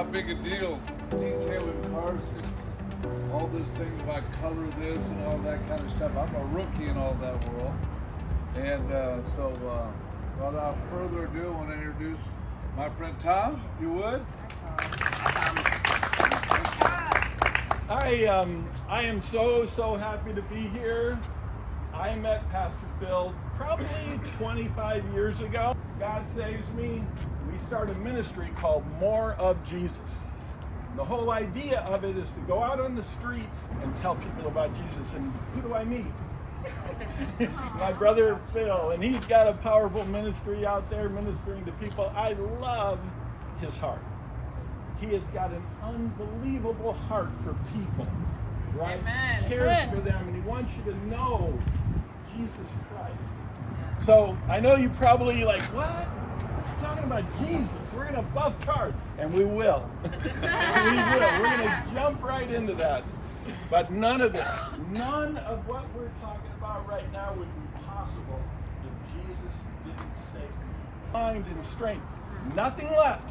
big a deal detailing cars. All this thing about color this and all that kind of stuff. I'm a rookie in all that world. And without further ado, I want to introduce my friend Tom, if you would. I am so happy to be here. I met Pastor Phil probably 25 years ago. God saves me. We started a ministry called More of Jesus. The whole idea of it is to go out on the streets and tell people about Jesus. And who do I meet? My brother Phil, and he's got a powerful ministry out there ministering to people. I love his heart. He has got an unbelievable heart for people, right? Amen. He cares for them, and he wants you to know Jesus Christ. So I know you probably like, what? What's he talking about Jesus? We're going to buff cars, and we will. We will. We're going to jump right into that. But none of what we're talking about right now would be possible if Jesus didn't save me. Mind and strength. Nothing left.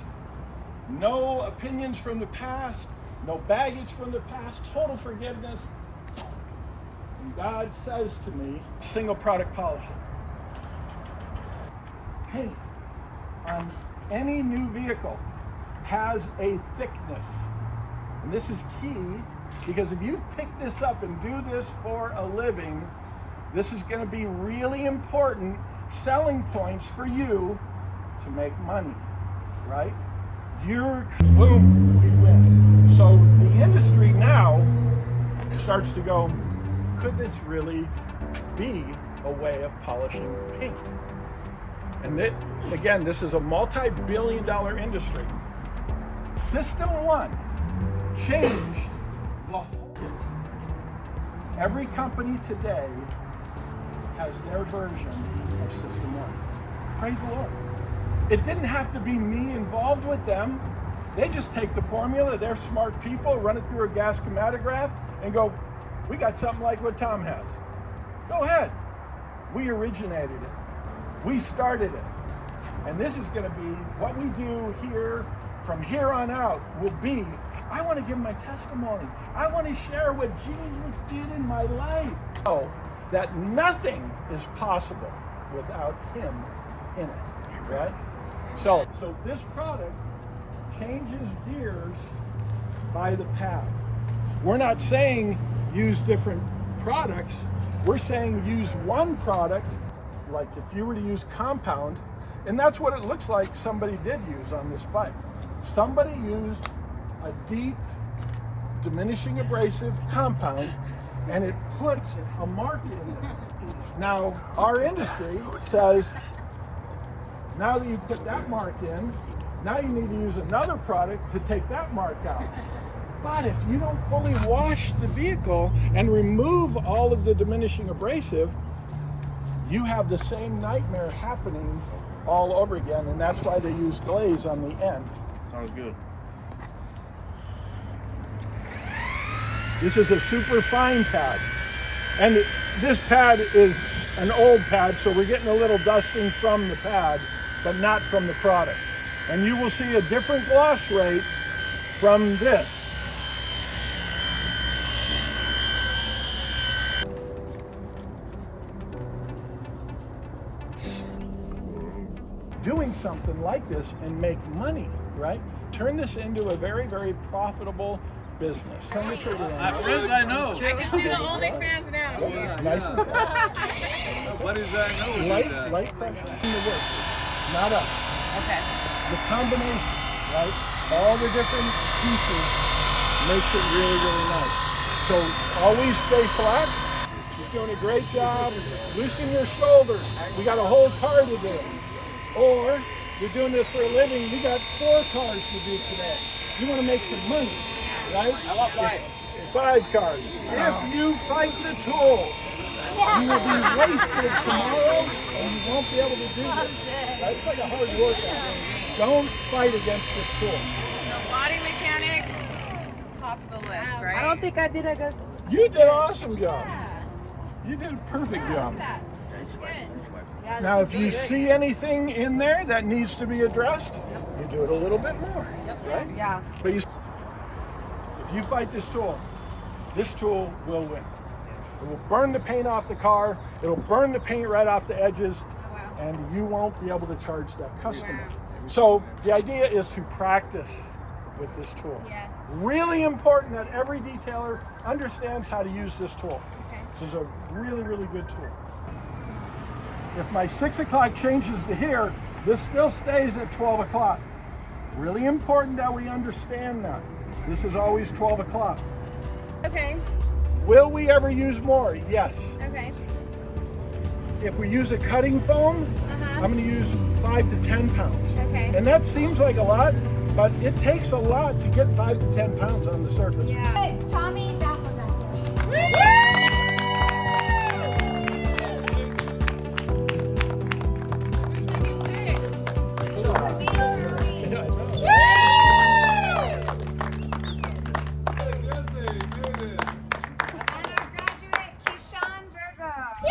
No opinions from the past. No baggage from the past. Total forgiveness. And God says to me, single product polishing. Paint on any new vehicle has a thickness. And this is key, because if you pick this up and do this for a living, this is going to be really important selling points for you to make money, right? Boom, we win. So the industry now starts to go, could this really be a way of polishing paint? And again, this is a multi-billion-dollar industry. System One changed the whole business. Every company today has their version of System One. Praise the Lord. It didn't have to be me involved with them. They just take the formula, they're smart people, run it through a gas chromatograph, and go, we got something like what Tom has. Go ahead. We originated it. We started it. And this is going to be what we do here from here on out will be, I want to give my testimony. I want to share what Jesus did in my life. So that nothing is possible without him in it, right? So this product changes gears by the pad. We're not saying use different products. We're saying use one product, like if you were to use compound, and that's what it looks like somebody did use on this bike. Somebody used a deep diminishing abrasive compound, and it puts a mark in there. Now, our industry says, now that you put that mark in, now you need to use another product to take that mark out. But if you don't fully wash the vehicle and remove all of the diminishing abrasive, you have the same nightmare happening all over again, and that's why they use glaze on the end. Sounds good. This is a super fine pad. And this pad is an old pad, so we're getting a little dusting from the pad, but not from the product. And you will see a different gloss rate from this. Doing something like this and make money, right? Turn this into a very, very profitable business. Turn the trigger on. Friends I know. I can see the OnlyFans now. Nice and fast. What is that? I know. Light pressure in the work, not up. Okay. The combination, right? All the different pieces makes it really, really nice. So always stay flat. You're doing a great job. Loosen your shoulders. We got a whole car to do. Or you're doing this for a living. We got 4 cars to do today. You want to make some money, right? I want 5. 5 cars. If you fight the tool, you will be wasted tomorrow, and you won't be able to do this. That's like a hard workout. Don't fight against this tool. So body mechanics, top of the list, right? I don't think I did a good. You did an awesome job. You did a perfect job. Yeah, Now, that's if you big. see anything in there that needs to be addressed, you do it a little bit more, right? Yeah. But if you fight this tool will win. It will burn the paint off the car. It'll burn the paint right off the edges, and you won't be able to charge that customer. So the idea is to practice with this tool. Yes. Really important that every detailer understands how to use this tool. Okay. This is a really, really good tool. If my 6 o'clock changes to here, this still stays at 12 o'clock. Really important that we understand that. This is always 12 o'clock. Okay. Will we ever use more? Yes. Okay. If we use a cutting foam, I'm going to use 5 to 10 pounds. Okay. And that seems like a lot, but it takes a lot to get 5 to 10 pounds on the surface. Yeah. Hey, Tommy, that one.